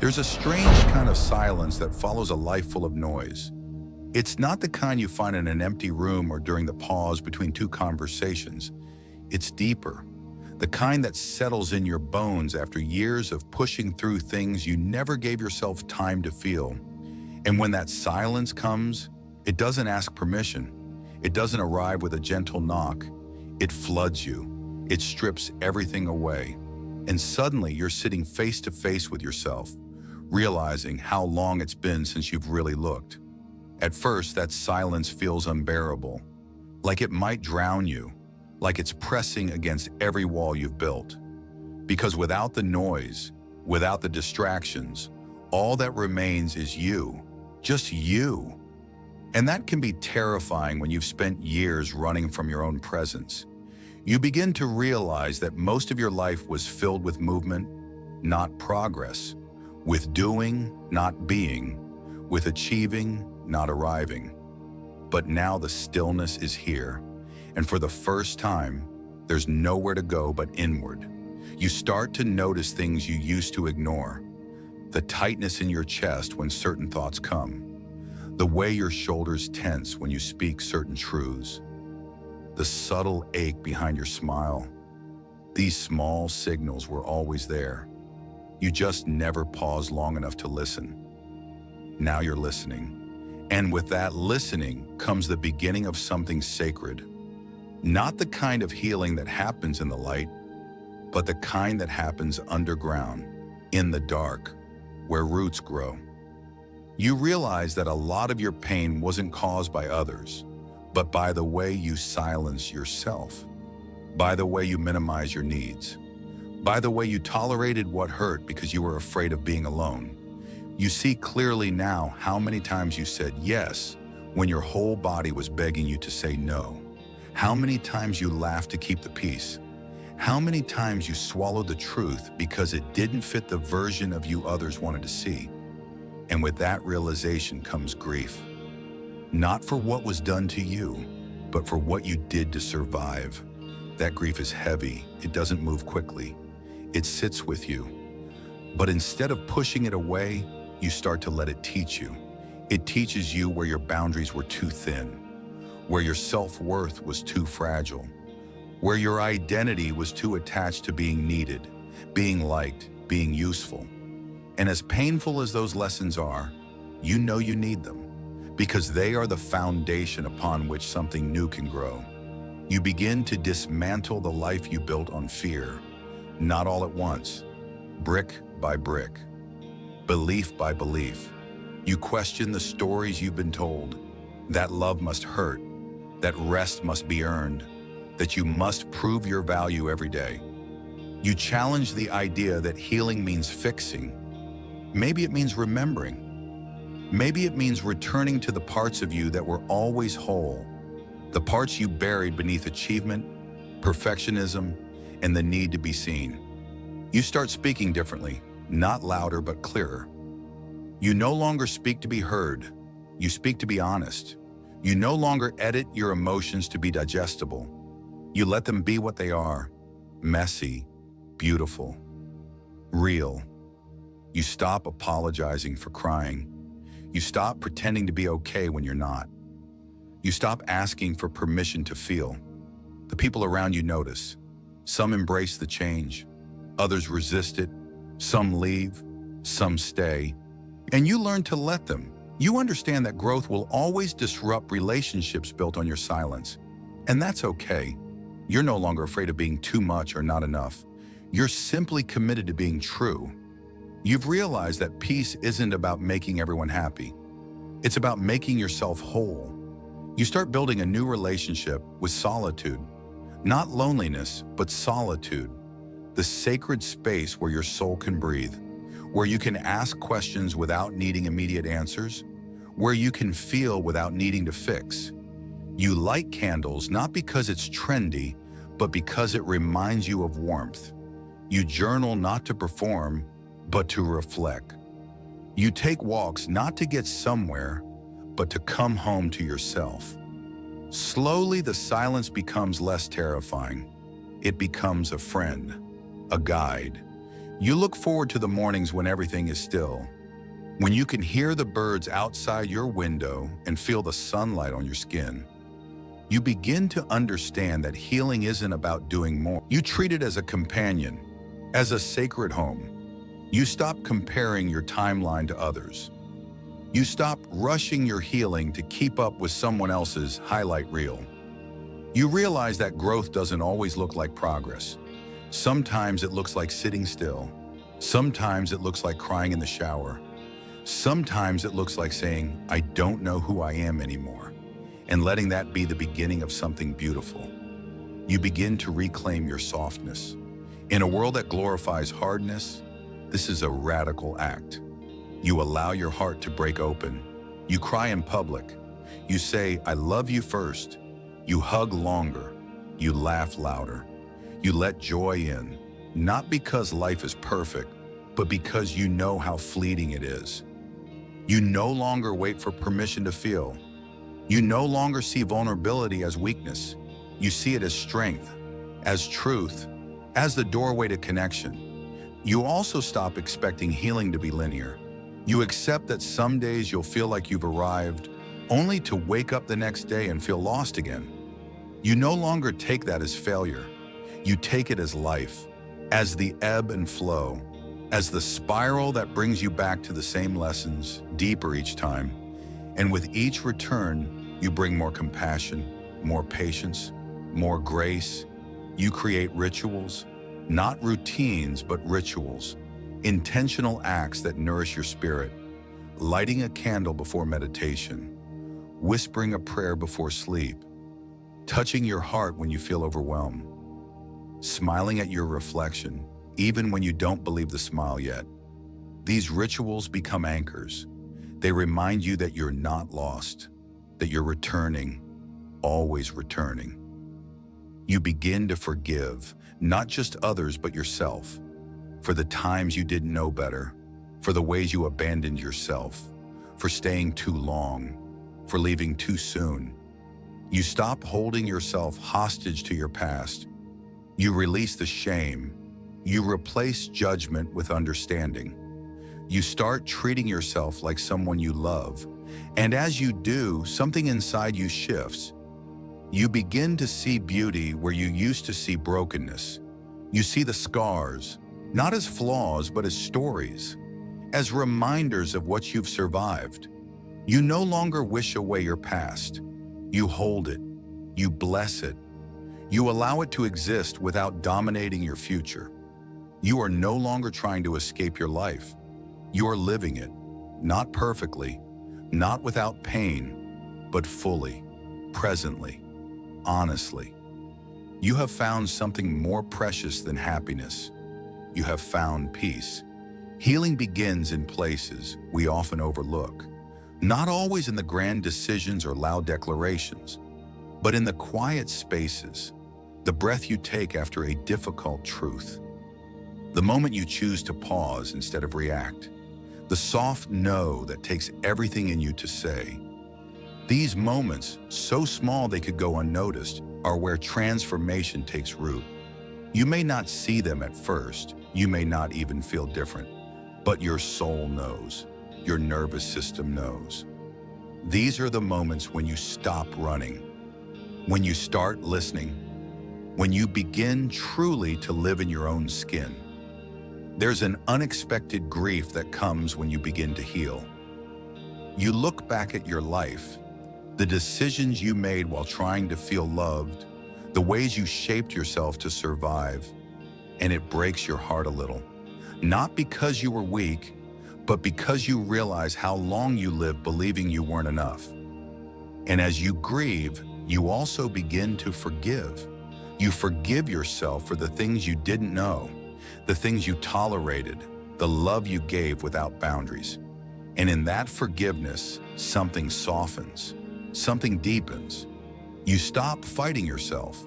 There's a strange kind of silence that follows a life full of noise. It's not the kind you find in an empty room or during the pause between two conversations. It's deeper, the kind that settles in your bones after years of pushing through things you never gave yourself time to feel. And when that silence comes, it doesn't ask permission. It doesn't arrive with a gentle knock. It floods you. It strips everything away. And suddenly you're sitting face to face with yourself, realizing how long it's been since you've really looked. At first, that silence feels unbearable, like it might drown you, like it's pressing against every wall you've built. Because without the noise, without the distractions, all that remains is you, just you. And that can be terrifying when you've spent years running from your own presence. You begin to realize that most of your life was filled with movement, not progress, with doing, not being, with achieving, not arriving. But now the stillness is here, and for the first time, there's nowhere to go but inward. You start to notice things you used to ignore. The tightness in your chest when certain thoughts come. The way your shoulders tense when you speak certain truths. The subtle ache behind your smile. These small signals were always there. You just never paused long enough to listen. Now you're listening. And with that listening comes the beginning of something sacred. Not the kind of healing that happens in the light, but the kind that happens underground, in the dark, where roots grow. You realize that a lot of your pain wasn't caused by others, but by the way you silence yourself, by the way you minimize your needs, by the way you tolerated what hurt because you were afraid of being alone. You see clearly now how many times you said yes when your whole body was begging you to say no. How many times you laughed to keep the peace. How many times you swallowed the truth because it didn't fit the version of you others wanted to see. And with that realization comes grief. Not for what was done to you, but for what you did to survive. That grief is heavy. It doesn't move quickly. It sits with you. But instead of pushing it away, you start to let it teach you. It teaches you where your boundaries were too thin, where your self-worth was too fragile, where your identity was too attached to being needed, being liked, being useful. And as painful as those lessons are, you know you need them, because they are the foundation upon which something new can grow. You begin to dismantle the life you built on fear, not all at once, brick by brick, belief by belief. You question the stories you've been told, that love must hurt, that rest must be earned, that you must prove your value every day. You challenge the idea that healing means fixing. Maybe it means remembering. Maybe it means returning to the parts of you that were always whole, the parts you buried beneath achievement, perfectionism, and the need to be seen. You start speaking differently, not louder but clearer. You no longer speak to be heard. You speak to be honest. You no longer edit your emotions to be digestible. You let them be what they are: messy, beautiful, real. You stop apologizing for crying. You stop pretending to be okay when you're not. You stop asking for permission to feel. The people around you notice. Some embrace the change. Others resist it. Some leave. Some stay. And you learn to let them. You understand that growth will always disrupt relationships built on your silence. And that's okay. You're no longer afraid of being too much or not enough. You're simply committed to being true. You've realized that peace isn't about making everyone happy. It's about making yourself whole. You start building a new relationship with solitude. Not loneliness, but solitude. The sacred space where your soul can breathe, where you can ask questions without needing immediate answers, where you can feel without needing to fix. You light candles not because it's trendy, but because it reminds you of warmth. You journal not to perform, but to reflect. You take walks not to get somewhere, but to come home to yourself. Slowly, the silence becomes less terrifying. It becomes a friend, a guide. You look forward to the mornings when everything is still, when you can hear the birds outside your window and feel the sunlight on your skin. You begin to understand that healing isn't about doing more. You treat it as a companion, as a sacred home. You stop comparing your timeline to others. You stop rushing your healing to keep up with someone else's highlight reel. You realize that growth doesn't always look like progress. Sometimes it looks like sitting still. Sometimes it looks like crying in the shower. Sometimes it looks like saying, I don't know who I am anymore, and letting that be the beginning of something beautiful. You begin to reclaim your softness. In a world that glorifies hardness, this is a radical act. You allow your heart to break open. You cry in public. You say, I love you first. You hug longer. You laugh louder. You let joy in, not because life is perfect, but because you know how fleeting it is. You no longer wait for permission to feel. You no longer see vulnerability as weakness. You see it as strength, as truth, as the doorway to connection. You also stop expecting healing to be linear. You accept that some days you'll feel like you've arrived, only to wake up the next day and feel lost again. You no longer take that as failure. You take it as life, as the ebb and flow, as the spiral that brings you back to the same lessons, deeper each time. And with each return, you bring more compassion, more patience, more grace. You create rituals, not routines, but rituals, intentional acts that nourish your spirit, lighting a candle before meditation, whispering a prayer before sleep, touching your heart when you feel overwhelmed, smiling at your reflection, even when you don't believe the smile yet. These rituals become anchors. They remind you that you're not lost, that you're returning, always returning. You begin to forgive, not just others, but yourself, for the times you didn't know better, for the ways you abandoned yourself, for staying too long, for leaving too soon. You stop holding yourself hostage to your past. You release the shame. You replace judgment with understanding. You start treating yourself like someone you love. And as you do, something inside you shifts. You begin to see beauty where you used to see brokenness. You see the scars, not as flaws, but as stories, as reminders of what you've survived. You no longer wish away your past. You hold it. You bless it. You allow it to exist without dominating your future. You are no longer trying to escape your life. You are living it, not perfectly, not without pain, but fully, presently, honestly. You have found something more precious than happiness. You have found peace. Healing begins in places we often overlook, not always in the grand decisions or loud declarations, but in the quiet spaces, the breath you take after a difficult truth, the moment you choose to pause instead of react, the soft no that takes everything in you to say. These moments, so small they could go unnoticed, are where transformation takes root. You may not see them at first, you may not even feel different, but your soul knows, your nervous system knows. These are the moments when you stop running, when you start listening, when you begin truly to live in your own skin. There's an unexpected grief that comes when you begin to heal. You look back at your life, the decisions you made while trying to feel loved, the ways you shaped yourself to survive, and it breaks your heart a little. Not because you were weak, but because you realize how long you lived believing you weren't enough. And as you grieve, you also begin to forgive. You forgive yourself for the things you didn't know, the things you tolerated, the love you gave without boundaries. And in that forgiveness, something softens, something deepens. You stop fighting yourself.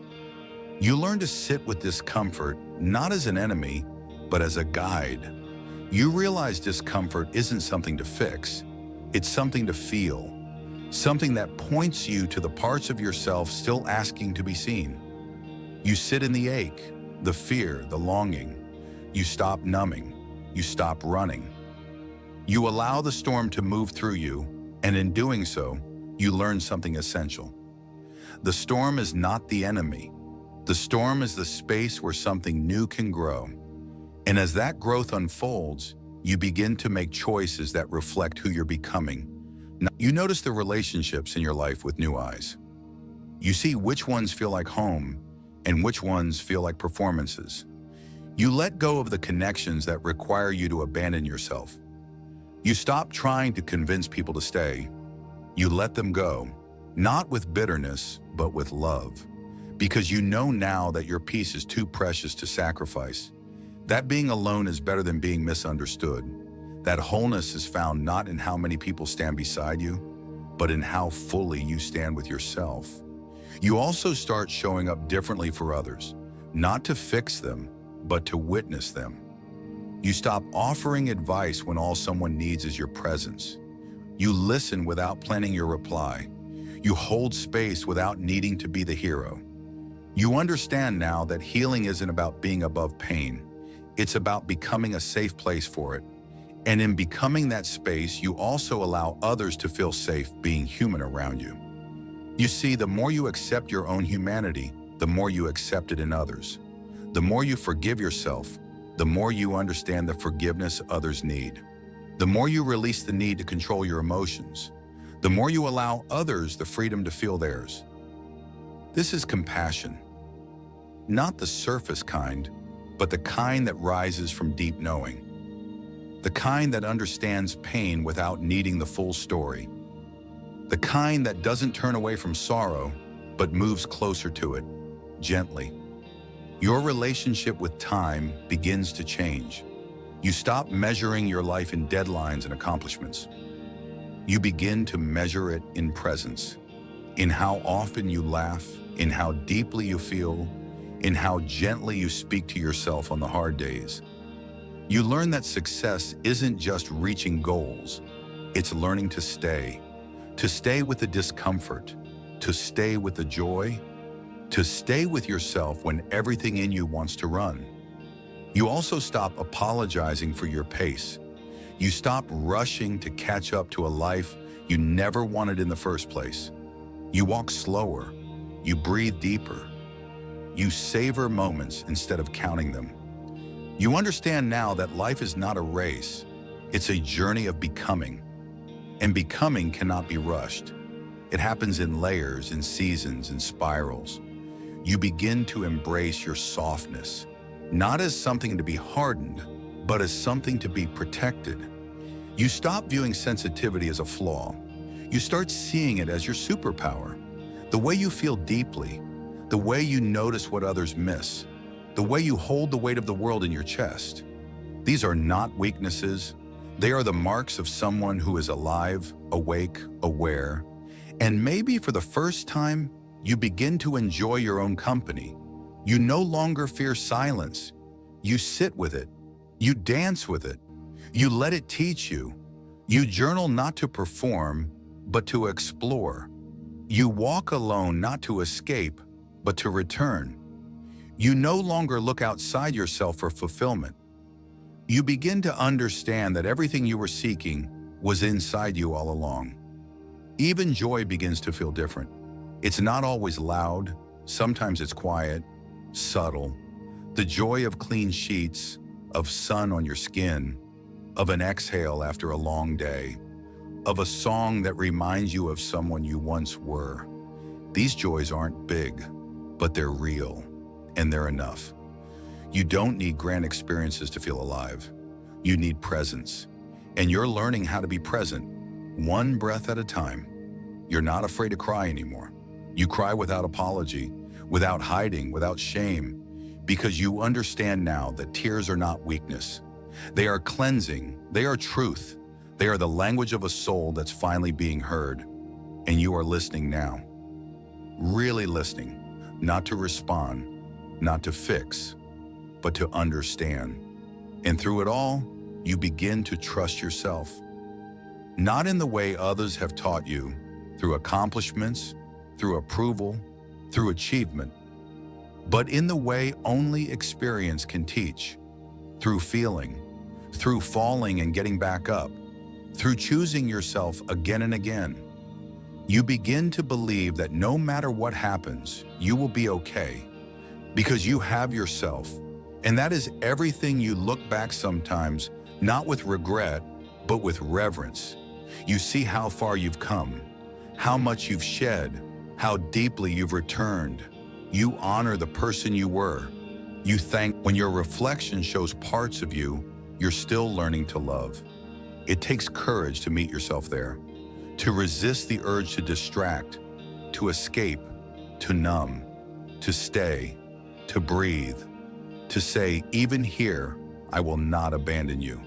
You learn to sit with discomfort, not as an enemy, but as a guide. You realize discomfort isn't something to fix. It's something to feel, something that points you to the parts of yourself still asking to be seen. You sit in the ache, the fear, the longing. You stop numbing. You stop running. You allow the storm to move through you, and in doing so, you learn something essential. The storm is not the enemy. The storm is the space where something new can grow. And as that growth unfolds, you begin to make choices that reflect who you're becoming. Now, you notice the relationships in your life with new eyes. You see which ones feel like home and which ones feel like performances. You let go of the connections that require you to abandon yourself. You stop trying to convince people to stay. You let them go, not with bitterness, but with love. Because you know now that your peace is too precious to sacrifice. That being alone is better than being misunderstood. That wholeness is found not in how many people stand beside you, but in how fully you stand with yourself. You also start showing up differently for others, not to fix them, but to witness them. You stop offering advice when all someone needs is your presence. You listen without planning your reply. You hold space without needing to be the hero. You understand now that healing isn't about being above pain. It's about becoming a safe place for it. And in becoming that space, you also allow others to feel safe being human around you. You see, the more you accept your own humanity, the more you accept it in others. The more you forgive yourself, the more you understand the forgiveness others need. The more you release the need to control your emotions, the more you allow others the freedom to feel theirs. This is compassion. Not the surface kind, but the kind that rises from deep knowing. The kind that understands pain without needing the full story. The kind that doesn't turn away from sorrow, but moves closer to it, gently. Your relationship with time begins to change. You stop measuring your life in deadlines and accomplishments. You begin to measure it in presence, in how often you laugh, in how deeply you feel, in how gently you speak to yourself on the hard days. You learn that success isn't just reaching goals, it's learning to stay with the discomfort, to stay with the joy, to stay with yourself when everything in you wants to run. You also stop apologizing for your pace. You stop rushing to catch up to a life you never wanted in the first place. You walk slower. You breathe deeper. You savor moments instead of counting them. You understand now that life is not a race. It's a journey of becoming. And becoming cannot be rushed. It happens in layers, in seasons, in spirals. You begin to embrace your softness, not as something to be hardened, but as something to be protected. You stop viewing sensitivity as a flaw. You start seeing it as your superpower. The way you feel deeply, the way you notice what others miss, the way you hold the weight of the world in your chest. These are not weaknesses. They are the marks of someone who is alive, awake, aware, and maybe for the first time, you begin to enjoy your own company. You no longer fear silence. You sit with it. You dance with it. You let it teach you. You journal not to perform, but to explore. You walk alone not to escape, but to return. You no longer look outside yourself for fulfillment. You begin to understand that everything you were seeking was inside you all along. Even joy begins to feel different. It's not always loud. Sometimes it's quiet, subtle. The joy of clean sheets, of sun on your skin, of an exhale after a long day, of a song that reminds you of someone you once were. These joys aren't big, but they're real, and they're enough. You don't need grand experiences to feel alive. You need presence, and you're learning how to be present, one breath at a time. You're not afraid to cry anymore. You cry without apology, without hiding, without shame, because you understand now that tears are not weakness. They are cleansing, they are truth, they are the language of a soul that's finally being heard. And you are listening now. Really listening, not to respond, not to fix, but to understand. And through it all, you begin to trust yourself. Not in the way others have taught you, through accomplishments, through approval, through achievement, but in the way only experience can teach. through feeling, through falling and getting back up, through choosing yourself again and again. You begin to believe that no matter what happens, you will be okay, because you have yourself. And that is everything. You look back sometimes, not with regret, but with reverence. You see how far you've come, how much you've shed, how deeply you've returned. You honor the person you were. You thank when your reflection shows parts of you you're still learning to love. It takes courage to meet yourself there, to resist the urge to distract, to escape, to numb, to stay, to breathe, to say, even here, I will not abandon you.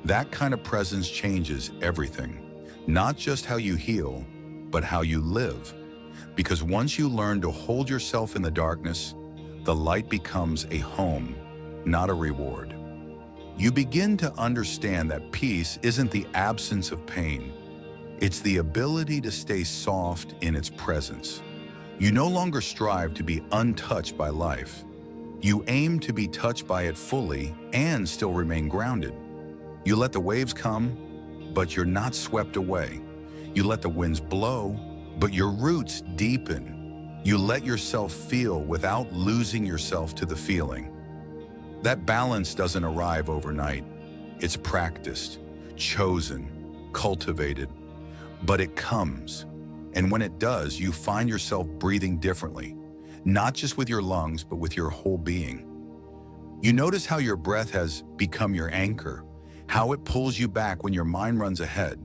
That kind of presence changes everything, not just how you heal, but how you live. Because once you learn to hold yourself in the darkness, the light becomes a home, not a reward. You begin to understand that peace isn't the absence of pain. It's the ability to stay soft in its presence. You no longer strive to be untouched by life. You aim to be touched by it fully and still remain grounded. You let the waves come, but you're not swept away. You let the winds blow, but your roots deepen. You let yourself feel without losing yourself to the feeling. That balance doesn't arrive overnight. It's practiced, chosen, cultivated, but it comes. And when it does, you find yourself breathing differently, not just with your lungs, but with your whole being. You notice how your breath has become your anchor, how it pulls you back when your mind runs ahead,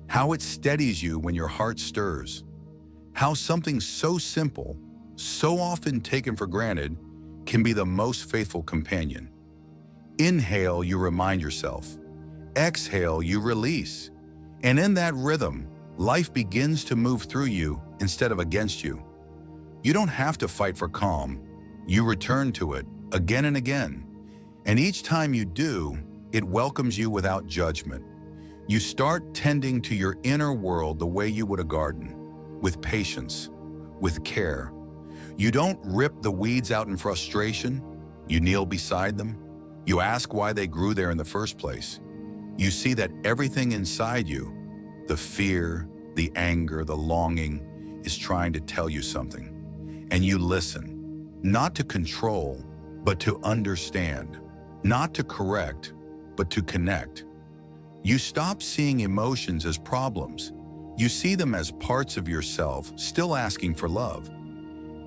how it steadies you when your heart stirs, how something so simple, so often taken for granted, can be the most faithful companion. Inhale, you remind yourself. Exhale, you release. And in that rhythm, life begins to move through you instead of against you. You don't have to fight for calm. You return to it again and again. And each time you do, it welcomes you without judgment. You start tending to your inner world the way you would a garden, with patience, with care. You don't rip the weeds out in frustration. You kneel beside them. You ask why they grew there in the first place. You see that everything inside you, the fear, the anger, the longing, is trying to tell you something. And you listen, not to control, but to understand, not to correct, but to connect. You stop seeing emotions as problems. You see them as parts of yourself still asking for love.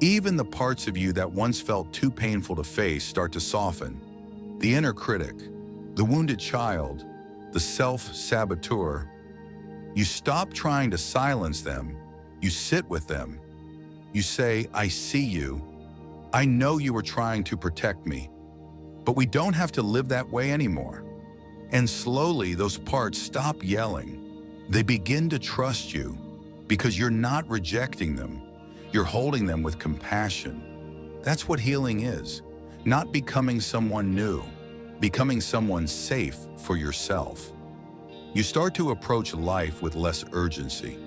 Even the parts of you that once felt too painful to face start to soften. The inner critic, the wounded child, the self-saboteur. You stop trying to silence them. You sit with them. You say, I see you. I know you were trying to protect me. But we don't have to live that way anymore. And slowly, those parts stop yelling. They begin to trust you because you're not rejecting them. You're holding them with compassion. That's what healing is. Not becoming someone new, becoming someone safe for yourself. You start to approach life with less urgency.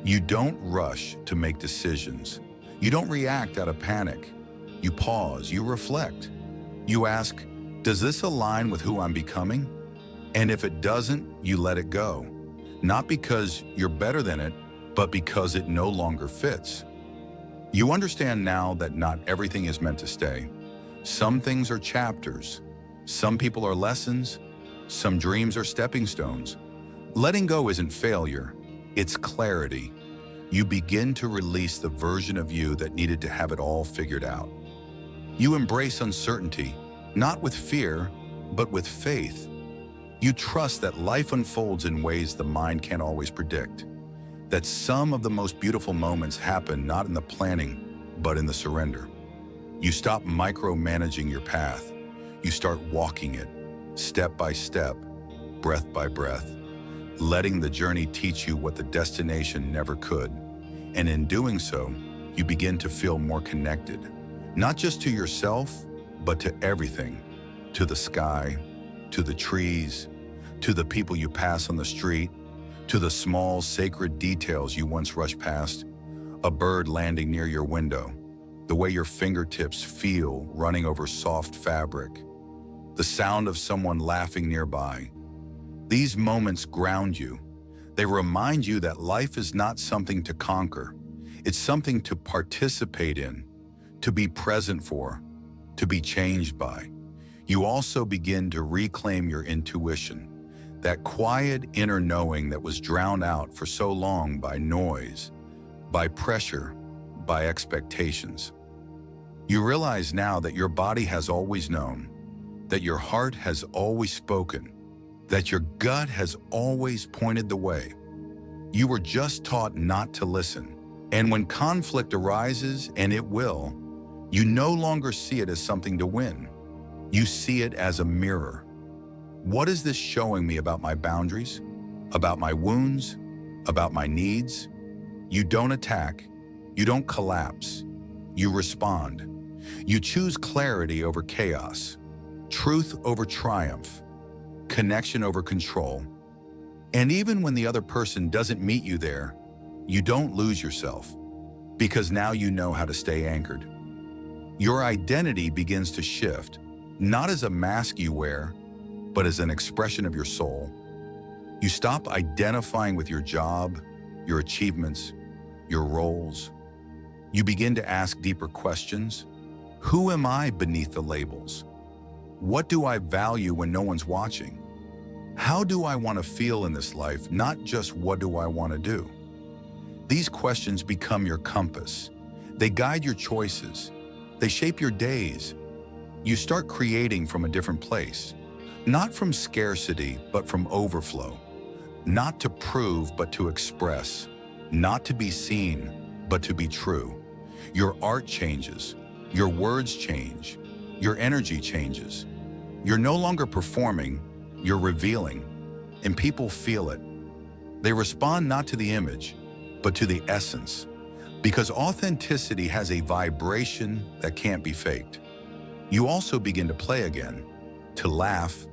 You don't rush to make decisions. You don't react out of panic. You pause, you reflect. You ask, does this align with who I'm becoming? And if it doesn't, you let it go. Not because you're better than it, but because it no longer fits. You understand now that not everything is meant to stay. Some things are chapters. Some people are lessons. Some dreams are stepping stones. Letting go isn't failure, it's clarity. You begin to release the version of you that needed to have it all figured out. You embrace uncertainty, not with fear, but with faith. You trust that life unfolds in ways the mind can't always predict. That some of the most beautiful moments happen not in the planning, but in the surrender. You stop micromanaging your path. You start walking it, step by step, breath by breath, letting the journey teach you what the destination never could. And in doing so, you begin to feel more connected, not just to yourself, but to everything, to the sky, to the trees, to the people you pass on the street, to the small sacred details you once rushed past, a bird landing near your window, the way your fingertips feel running over soft fabric. the sound of someone laughing nearby. These moments ground you. They remind you that life is not something to conquer. It's something to participate in, to be present for, to be changed by. You also begin to reclaim your intuition, that quiet inner knowing that was drowned out for so long by noise, by pressure, by expectations. You realize now that your body has always known, that your heart has always spoken, that your gut has always pointed the way. You were just taught not to listen. And when conflict arises, and it will, you no longer see it as something to win. You see it as a mirror. What is this showing me about my boundaries, about my wounds, about my needs? You don't attack. You don't collapse. You respond. You choose clarity over chaos, truth over triumph, connection over control. And even when the other person doesn't meet you there, you don't lose yourself, because now you know how to stay anchored. Your identity begins to shift, not as a mask you wear, but as an expression of your soul. You stop identifying with your job, your achievements, your roles. You begin to ask deeper questions. Who am I beneath the labels? What do I value when no one's watching? How do I want to feel in this life, not just what do I want to do? These questions become your compass. They guide your choices. They shape your days. You start creating from a different place, not from scarcity, but from overflow. Not to prove, but to express. Not to be seen, but to be true. Your art changes. Your words change. Your energy changes. You're no longer performing, you're revealing, and people feel it. They respond not to the image, but to the essence, because authenticity has a vibration that can't be faked. You also begin to play again, to laugh,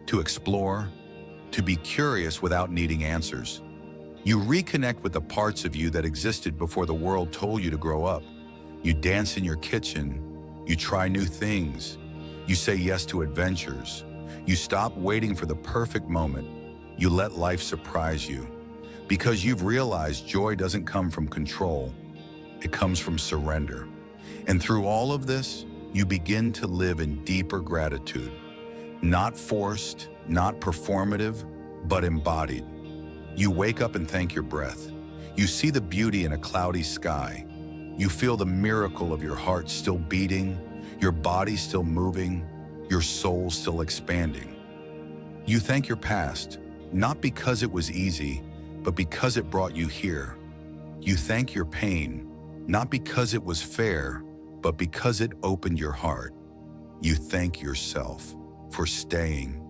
to explore, to be curious without needing answers. You reconnect with the parts of you that existed before the world told you to grow up. You dance in your kitchen, you try new things, you say yes to adventures. You stop waiting for the perfect moment. You let life surprise you, because you've realized joy doesn't come from control. It comes from surrender. And through all of this, you begin to live in deeper gratitude. Not forced, not performative, but embodied. You wake up and thank your breath. You see the beauty in a cloudy sky. You feel the miracle of your heart still beating, your body still moving, your soul still expanding. You thank your past, not because it was easy, but because it brought you here. You thank your pain, not because it was fair, but because it opened your heart. You thank yourself for staying,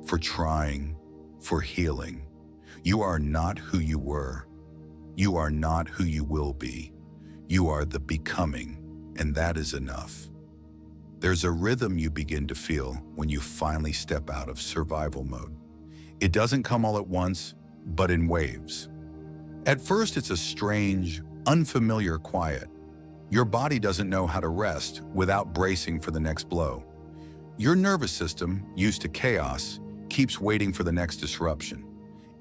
for trying, for healing. You are not who you were. You are not who you will be. You are the becoming, and that is enough. There's a rhythm you begin to feel when you finally step out of survival mode. It doesn't come all at once, but in waves. At first, it's a strange, unfamiliar quiet. Your body doesn't know how to rest without bracing for the next blow. Your nervous system, used to chaos, keeps waiting for the next disruption.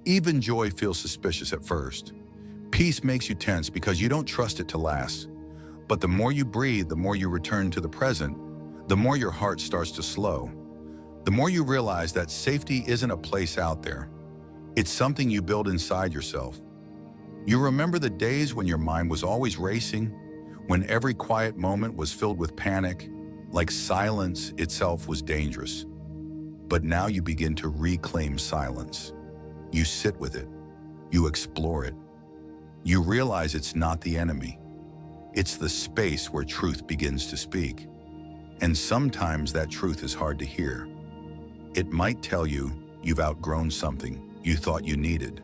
Even joy feels suspicious at first. Peace makes you tense because you don't trust it to last. But the more you breathe, the more you return to the present, the more your heart starts to slow. The more you realize that safety isn't a place out there. It's something you build inside yourself. You remember the days when your mind was always racing, when every quiet moment was filled with panic, like silence itself was dangerous. But now you begin to reclaim silence. You sit with it. You explore it. You realize it's not the enemy. It's the space where truth begins to speak. And sometimes that truth is hard to hear. It might tell you you've outgrown something you thought you needed.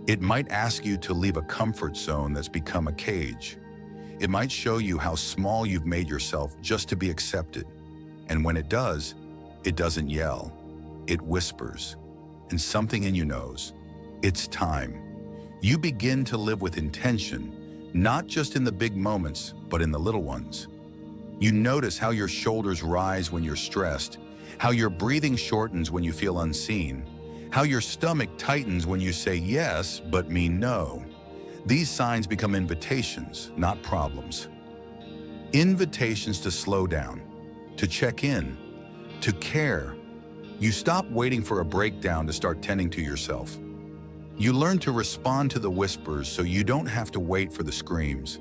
It might ask you to leave a comfort zone that's become a cage. It might show you how small you've made yourself just to be accepted. And when it doesn't yell. It whispers. And something in you knows. It's time. You begin to live with intention, not just in the big moments, but in the little ones. You notice how your shoulders rise when you're stressed, how your breathing shortens when you feel unseen, how your stomach tightens when you say yes but mean no. These signs become invitations, not problems. Invitations to slow down, to check in, to care. You stop waiting for a breakdown to start tending to yourself. You learn to respond to the whispers so you don't have to wait for the screams.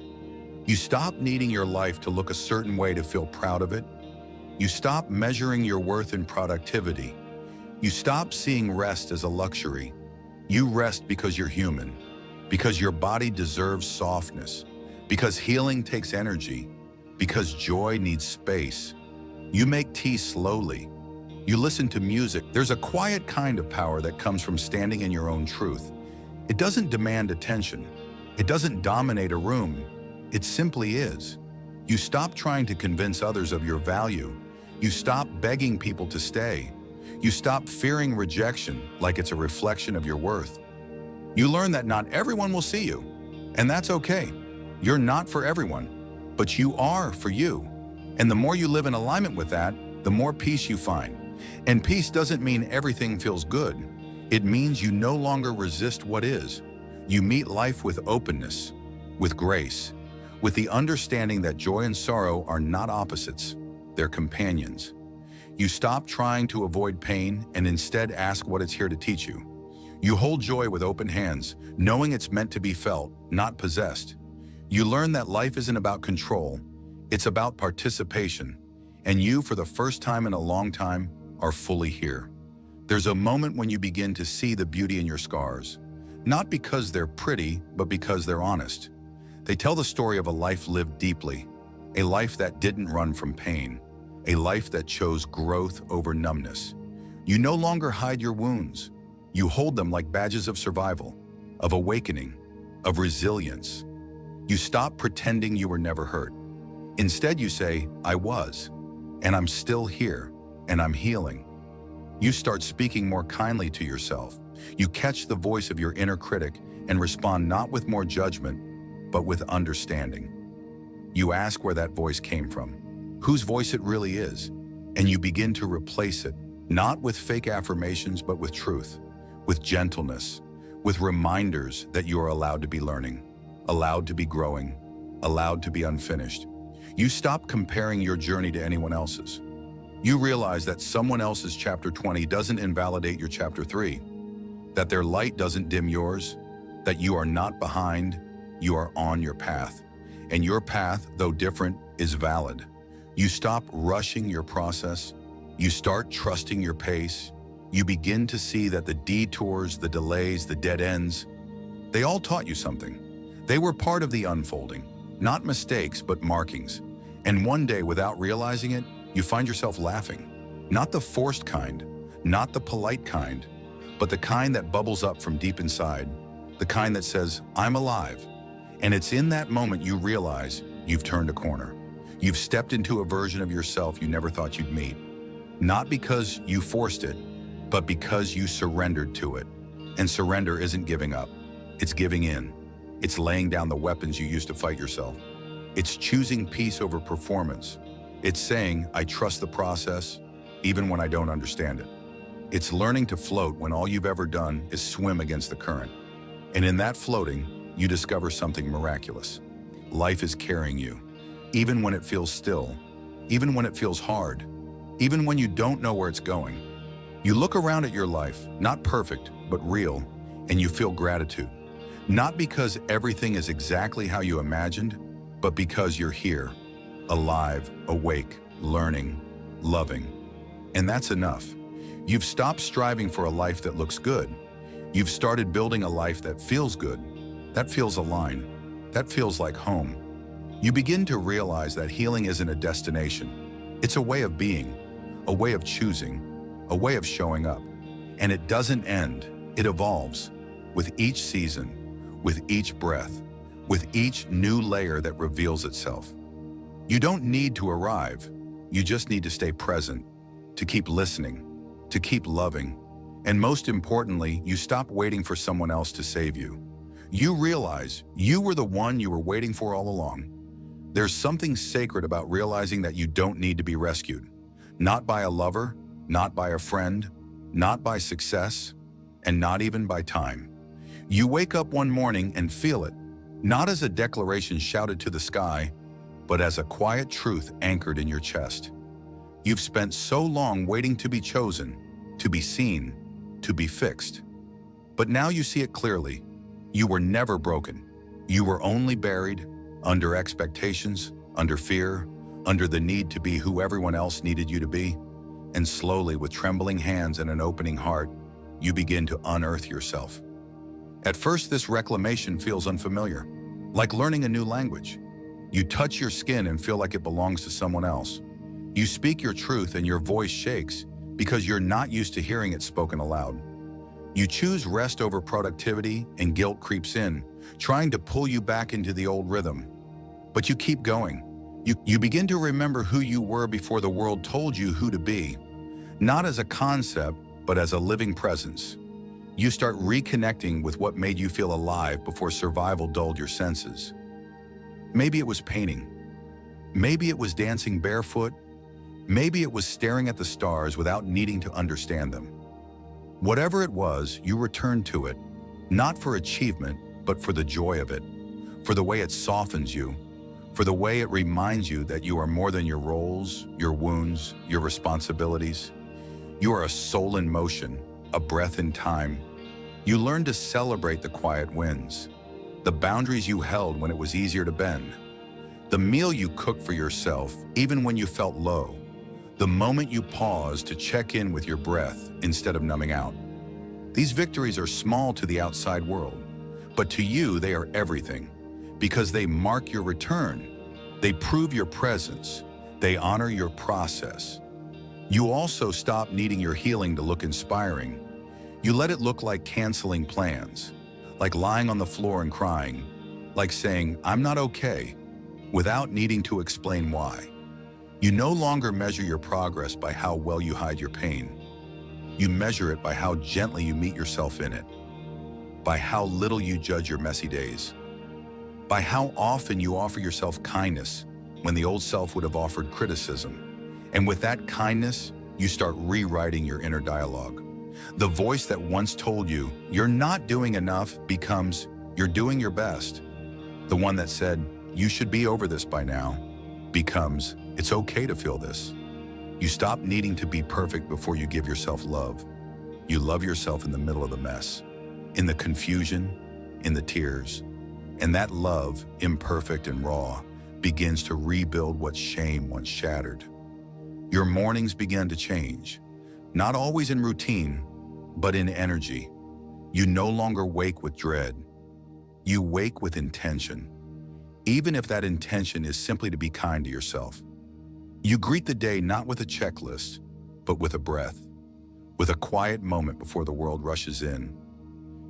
You stop needing your life to look a certain way to feel proud of it. You stop measuring your worth in productivity. You stop seeing rest as a luxury. You rest because you're human, because your body deserves softness, because healing takes energy, because joy needs space. You make tea slowly. You listen to music. There's a quiet kind of power that comes from standing in your own truth. It doesn't demand attention. It doesn't dominate a room. It simply is. You stop trying to convince others of your value. You stop begging people to stay. You stop fearing rejection like it's a reflection of your worth. You learn that not everyone will see you, and that's okay. You're not for everyone, but you are for you. And the more you live in alignment with that, the more peace you find. And peace doesn't mean everything feels good. It means you no longer resist what is. You meet life with openness, with grace, with the understanding that joy and sorrow are not opposites, they're companions. You stop trying to avoid pain and instead ask what it's here to teach you. You hold joy with open hands, knowing it's meant to be felt, not possessed. You learn that life isn't about control, it's about participation. And you, for the first time in a long time, are fully here. There's a moment when you begin to see the beauty in your scars, not because they're pretty, but because they're honest. They tell the story of a life lived deeply, a life that didn't run from pain, a life that chose growth over numbness. You no longer hide your wounds. You hold them like badges of survival, of awakening, of resilience. You stop pretending you were never hurt. Instead, you say, I was, and I'm still here, and I'm healing. You start speaking more kindly to yourself. You catch the voice of your inner critic and respond not with more judgment, but with understanding. You ask where that voice came from, whose voice it really is, and you begin to replace it, not with fake affirmations, but with truth, with gentleness, with reminders that you are allowed to be learning, allowed to be growing, allowed to be unfinished. You stop comparing your journey to anyone else's. You realize that someone else's chapter 20 doesn't invalidate your chapter 3, that their light doesn't dim yours, that you are not behind, you are on your path. And your path, though different, is valid. You stop rushing your process. You start trusting your pace. You begin to see that the detours, the delays, the dead ends, they all taught you something. They were part of the unfolding, not mistakes, but markings. And one day, without realizing it, you find yourself laughing. Not the forced kind, not the polite kind, but the kind that bubbles up from deep inside, the kind that says, I'm alive. And it's in that moment you realize you've turned a corner. You've stepped into a version of yourself you never thought you'd meet. Not because you forced it, but because you surrendered to it. And surrender isn't giving up. It's giving in. It's laying down the weapons you used to fight yourself. It's choosing peace over performance. It's saying, I trust the process, even when I don't understand it. It's learning to float when all you've ever done is swim against the current. And in that floating, you discover something miraculous. Life is carrying you, even when it feels still, even when it feels hard, even when you don't know where it's going. You look around at your life, not perfect, but real, and you feel gratitude. Not because everything is exactly how you imagined, but because you're here, alive, awake, learning, loving. And that's enough. You've stopped striving for a life that looks good. You've started building a life that feels good, that feels aligned, that feels like home. You begin to realize that healing isn't a destination. It's a way of being, a way of choosing, a way of showing up. And it doesn't end, it evolves with each season, with each breath, with each new layer that reveals itself. You don't need to arrive, you just need to stay present, to keep listening, to keep loving, and most importantly, you stop waiting for someone else to save you. You realize you were the one you were waiting for all along. There's something sacred about realizing that you don't need to be rescued, not by a lover, not by a friend, not by success, and not even by time. You wake up one morning and feel it, not as a declaration shouted to the sky, but as a quiet truth anchored in your chest. You've spent so long waiting to be chosen, to be seen, to be fixed. But now you see it clearly. You were never broken. You were only buried under expectations, under fear, under the need to be who everyone else needed you to be. And slowly, with trembling hands and an opening heart, you begin to unearth yourself. At first, this reclamation feels unfamiliar, like learning a new language. You touch your skin and feel like it belongs to someone else. You speak your truth and your voice shakes because you're not used to hearing it spoken aloud. You choose rest over productivity and guilt creeps in, trying to pull you back into the old rhythm. But you keep going. You begin to remember who you were before the world told you who to be, not as a concept, but as a living presence. You start reconnecting with what made you feel alive before survival dulled your senses. Maybe it was painting. Maybe it was dancing barefoot. Maybe it was staring at the stars without needing to understand them. Whatever it was, you returned to it, not for achievement, but for the joy of it, for the way it softens you, for the way it reminds you that you are more than your roles, your wounds, your responsibilities. You are a soul in motion, a breath in time. You learn to celebrate the quiet wins, the boundaries you held when it was easier to bend, the meal you cooked for yourself even when you felt low, the moment you paused to check in with your breath instead of numbing out. These victories are small to the outside world, but to you they are everything, because they mark your return, they prove your presence, they honor your process. You also stop needing your healing to look inspiring. You let it look like canceling plans, like lying on the floor and crying, like saying, "I'm not okay," without needing to explain why. You no longer measure your progress by how well you hide your pain. You measure it by how gently you meet yourself in it, by how little you judge your messy days, by how often you offer yourself kindness when the old self would have offered criticism. And with that kindness, you start rewriting your inner dialogue. The voice that once told you you're not doing enough becomes you're doing your best. The one that said you should be over this by now becomes it's okay to feel this. You stop needing to be perfect before you give yourself love. You love yourself in the middle of the mess, in the confusion, in the tears. And that love, imperfect and raw, begins to rebuild what shame once shattered. Your mornings begin to change, not always in routine, but in energy. You no longer wake with dread. You wake with intention, even if that intention is simply to be kind to yourself. You greet the day not with a checklist, but with a breath, with a quiet moment before the world rushes in,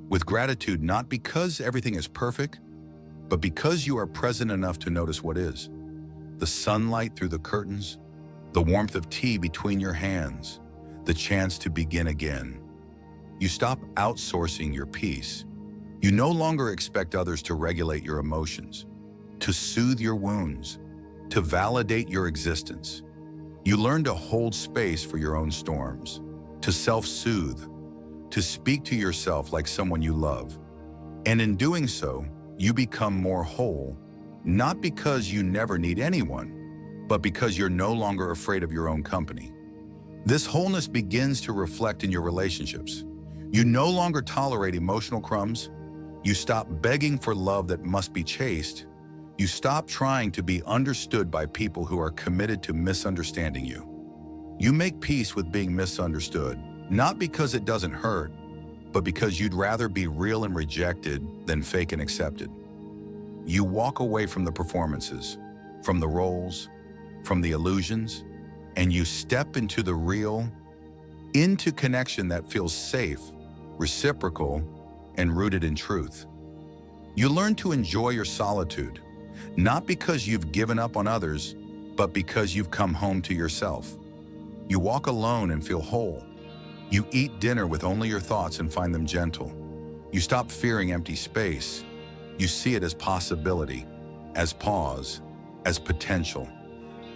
with gratitude not because everything is perfect, but because you are present enough to notice what is. The sunlight through the curtains, the warmth of tea between your hands, the chance to begin again. You stop outsourcing your peace. You no longer expect others to regulate your emotions, to soothe your wounds, to validate your existence. You learn to hold space for your own storms, to self-soothe, to speak to yourself like someone you love. And in doing so, you become more whole, not because you never need anyone, but because you're no longer afraid of your own company. This wholeness begins to reflect in your relationships. You no longer tolerate emotional crumbs. You stop begging for love that must be chased. You stop trying to be understood by people who are committed to misunderstanding you. You make peace with being misunderstood, not because it doesn't hurt, but because you'd rather be real and rejected than fake and accepted. You walk away from the performances, from the roles, from the illusions, and you step into the real, into connection that feels safe, reciprocal, and rooted in truth. You learn to enjoy your solitude, not because you've given up on others, but because you've come home to yourself. You walk alone and feel whole. You eat dinner with only your thoughts and find them gentle. You stop fearing empty space. You see it as possibility, as pause, as potential.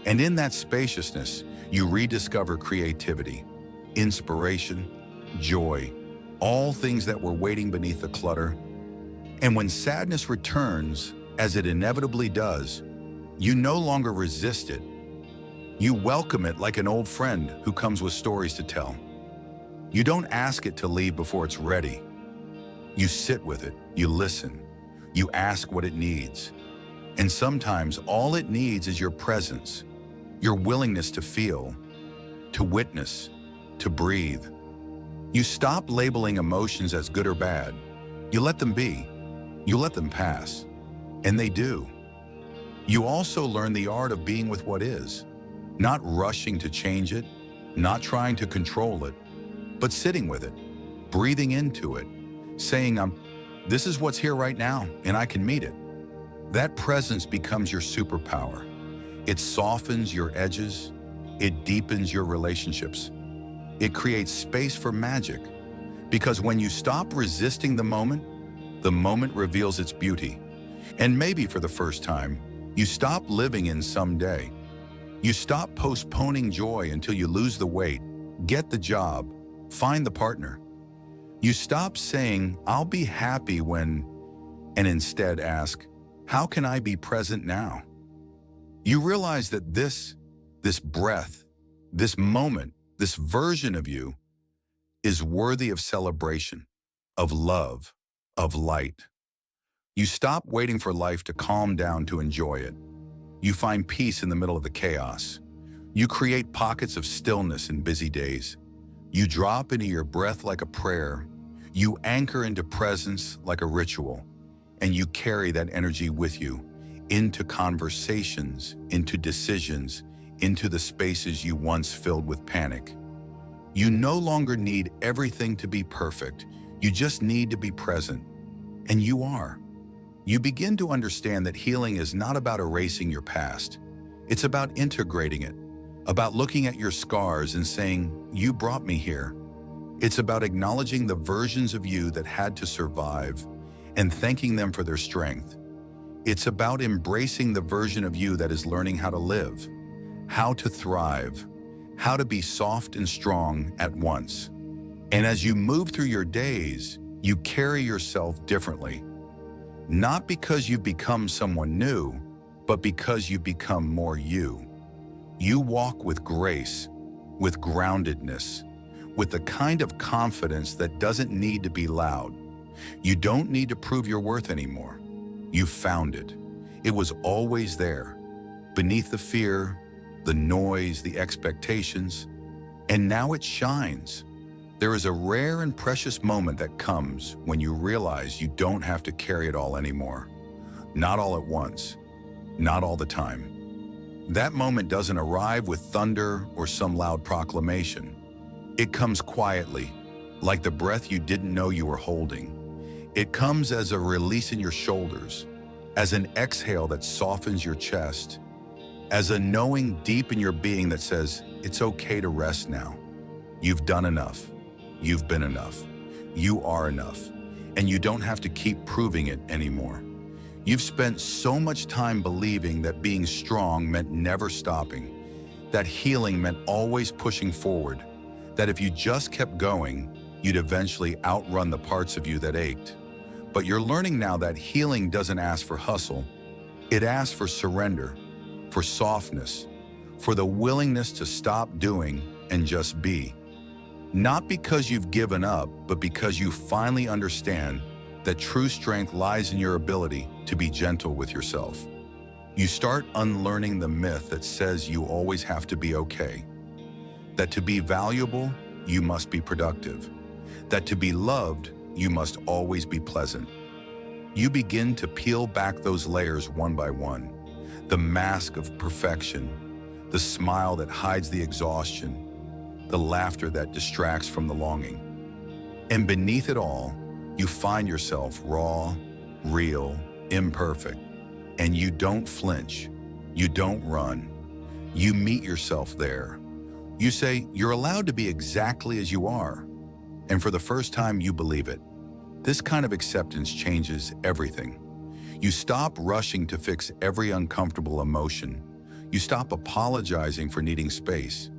And in that spaciousness, you rediscover creativity. inspiration, joy, all things that were waiting beneath the clutter. And when sadness returns, as it inevitably does, you no longer resist it. You welcome it like an old friend who comes with stories to tell. You don't ask it to leave before it's ready. You sit with it, you listen, you ask what it needs. And sometimes all it needs is your presence, your willingness to feel, to witness, to breathe. You stop labeling emotions as good or bad. You let them be. You let them pass. And they do. You also learn the art of being with what is, not rushing to change it, not trying to control it, but sitting with it, breathing into it, saying, this is what's here right now, and I can meet it. That presence becomes your superpower. It softens your edges. It deepens your relationships. It creates space for magic. Because when you stop resisting the moment reveals its beauty. And maybe for the first time, you stop living in someday. You stop postponing joy until you lose the weight, get the job, find the partner. You stop saying, I'll be happy when, and instead ask, how can I be present now? You realize that this breath, this moment, this version of you is worthy of celebration, of love, of light. You stop waiting for life to calm down to enjoy it. You find peace in the middle of the chaos. You create pockets of stillness in busy days. You drop into your breath like a prayer. You anchor into presence like a ritual. And you carry that energy with you into conversations, into decisions, into the spaces you once filled with panic. You no longer need everything to be perfect. You just need to be present. And you are. You begin to understand that healing is not about erasing your past. It's about integrating it, about looking at your scars and saying, you brought me here. It's about acknowledging the versions of you that had to survive and thanking them for their strength. It's about embracing the version of you that is learning how to live, how to thrive, how to be soft and strong at once. And as you move through your days, you carry yourself differently. Not because you've become someone new, but because you've become more you. You walk with grace, with groundedness, with the kind of confidence that doesn't need to be loud. You don't need to prove your worth anymore. You found it. It was always there, beneath the fear, the noise, the expectations, and now it shines. There is a rare and precious moment that comes when you realize you don't have to carry it all anymore. Not all at once, not all the time. That moment doesn't arrive with thunder or some loud proclamation. It comes quietly, like the breath you didn't know you were holding. It comes as a release in your shoulders, as an exhale that softens your chest, as a knowing deep in your being that says, it's okay to rest now. You've done enough. You've been enough. You are enough. And you don't have to keep proving it anymore. You've spent so much time believing that being strong meant never stopping, that healing meant always pushing forward, that if you just kept going, you'd eventually outrun the parts of you that ached. But you're learning now that healing doesn't ask for hustle. It asks for surrender, for softness, for the willingness to stop doing and just be. Not because you've given up, but because you finally understand that true strength lies in your ability to be gentle with yourself. You start unlearning the myth that says you always have to be okay. That to be valuable, you must be productive. That to be loved, you must always be pleasant. You begin to peel back those layers one by one. The mask of perfection, the smile that hides the exhaustion, the laughter that distracts from the longing. And beneath it all, you find yourself raw, real, imperfect. And you don't flinch. You don't run. You meet yourself there. You say, you're allowed to be exactly as you are. And for the first time, you believe it. This kind of acceptance changes everything. You stop rushing to fix every uncomfortable emotion. You stop apologizing for needing space.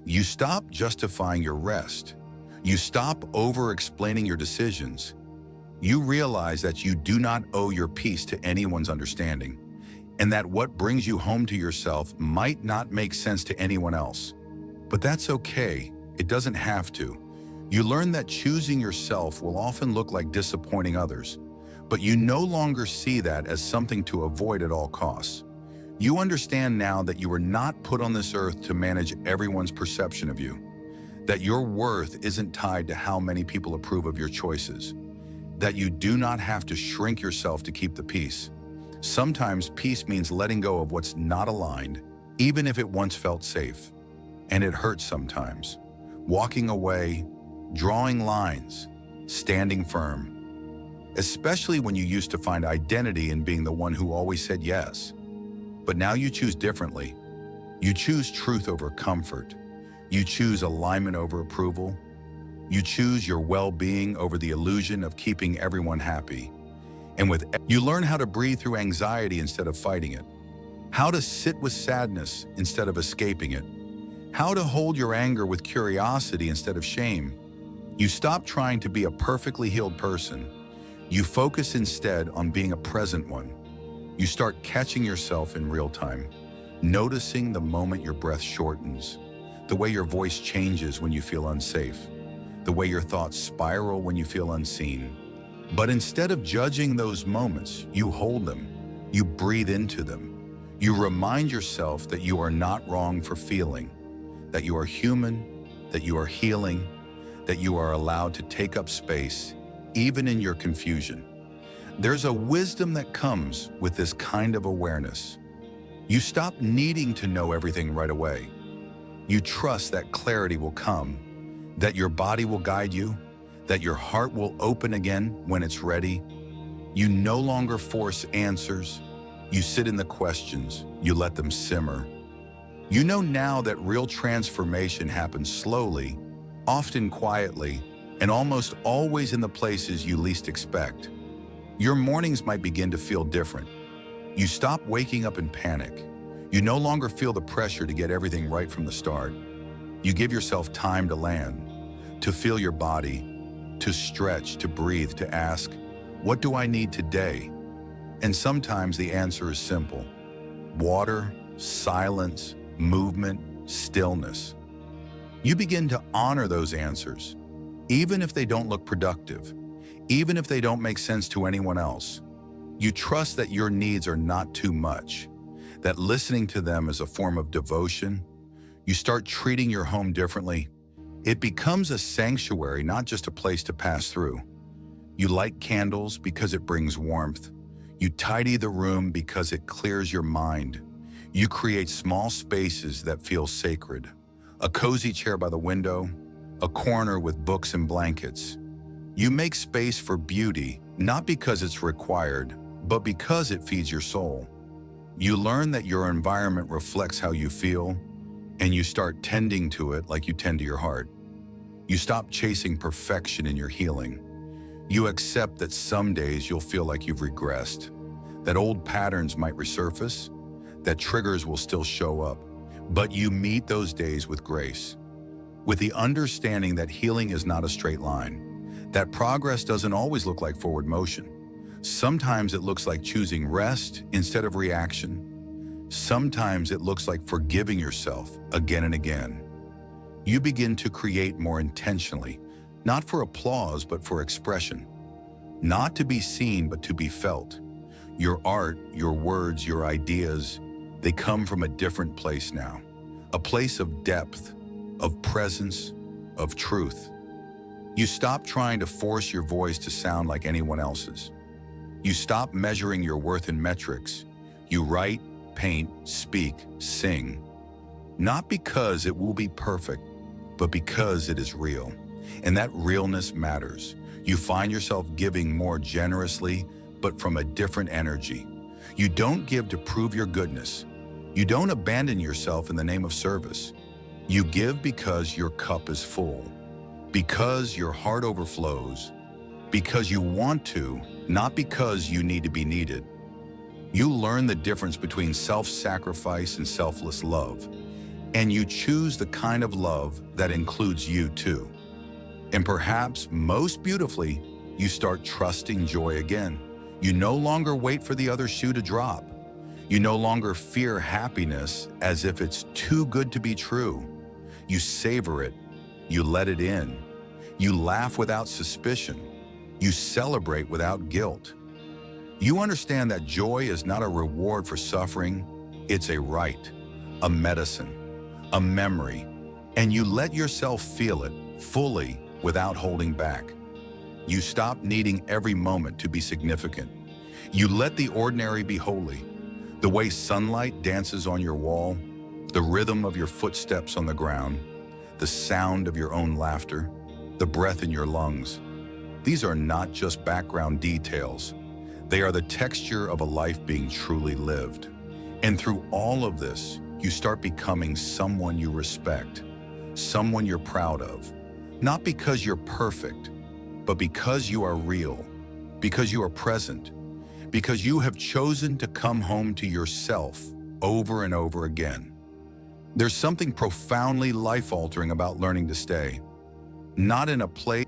You stop justifying your rest. You stop over-explaining your decisions. You realize that you do not owe your peace to anyone's understanding, and that what brings you home to yourself might not make sense to anyone else. But that's okay. It doesn't have to. You learn that choosing yourself will often look like disappointing others, but you no longer see that as something to avoid at all costs. You understand now that you were not put on this earth to manage everyone's perception of you, that your worth isn't tied to how many people approve of your choices, that you do not have to shrink yourself to keep the peace. Sometimes peace means letting go of what's not aligned, even if it once felt safe. And it hurts sometimes. Walking away, drawing lines, standing firm. Especially when you used to find identity in being the one who always said yes. But now you choose differently. You choose truth over comfort. You choose alignment over approval. You choose your well-being over the illusion of keeping everyone happy. And you learn how to breathe through anxiety instead of fighting it. How to sit with sadness instead of escaping it. How to hold your anger with curiosity instead of shame. You stop trying to be a perfectly healed person. You focus instead on being a present one. You start catching yourself in real time, noticing the moment your breath shortens, the way your voice changes when you feel unsafe, the way your thoughts spiral when you feel unseen. But instead of judging those moments, you hold them, you breathe into them. You remind yourself that you are not wrong for feeling, that you are human, that you are healing, that you are allowed to take up space, even in your confusion. There's a wisdom that comes with this kind of awareness. You stop needing to know everything right away. You trust that clarity will come, that your body will guide you, that your heart will open again when it's ready. You no longer force answers. You sit in the questions. You let them simmer. You know now that real transformation happens slowly, often quietly, and almost always in the places you least expect. Your mornings might begin to feel different. You stop waking up in panic. You no longer feel the pressure to get everything right from the start. You give yourself time to land, to feel your body, to stretch, to breathe, to ask, what do I need today? And sometimes the answer is simple. Water, silence, movement, stillness. You begin to honor those answers, even if they don't look productive, even if they don't make sense to anyone else. You trust that your needs are not too much, that listening to them is a form of devotion. You start treating your home differently. It becomes a sanctuary, not just a place to pass through. You light candles because it brings warmth. You tidy the room because it clears your mind. You create small spaces that feel sacred. A cozy chair by the window, a corner with books and blankets. You make space for beauty, not because it's required, but because it feeds your soul. You learn that your environment reflects how you feel, and you start tending to it like you tend to your heart. You stop chasing perfection in your healing. You accept that some days you'll feel like you've regressed, that old patterns might resurface, that triggers will still show up, but you meet those days with grace, with the understanding that healing is not a straight line, that progress doesn't always look like forward motion. Sometimes it looks like choosing rest instead of reaction. Sometimes it looks like forgiving yourself again and again. You begin to create more intentionally, not for applause, but for expression. Not to be seen, but to be felt. Your art, your words, your ideas, they come from a different place now. A place of depth, of presence, of truth. You stop trying to force your voice to sound like anyone else's. You stop measuring your worth in metrics. You write, paint, speak, sing. Not because it will be perfect, but because it is real. And that realness matters. You find yourself giving more generously, but from a different energy. You don't give to prove your goodness. You don't abandon yourself in the name of service. You give because your cup is full, because your heart overflows, because you want to, not because you need to be needed. You learn the difference between self-sacrifice and selfless love. And you choose the kind of love that includes you too. And perhaps most beautifully, you start trusting joy again. You no longer wait for the other shoe to drop. You no longer fear happiness as if it's too good to be true. You savor it. You let it in. You laugh without suspicion. You celebrate without guilt. You understand that joy is not a reward for suffering. It's a right, a medicine, a memory, and you let yourself feel it fully without holding back. You stop needing every moment to be significant. You let the ordinary be holy. The way sunlight dances on your wall, the rhythm of your footsteps on the ground, the sound of your own laughter, the breath in your lungs. These are not just background details. They are the texture of a life being truly lived. And through all of this, you start becoming someone you respect, someone you're proud of, not because you're perfect, but because you are real, because you are present, because you have chosen to come home to yourself over and over again. There's something profoundly life-altering about learning to stay, not in a place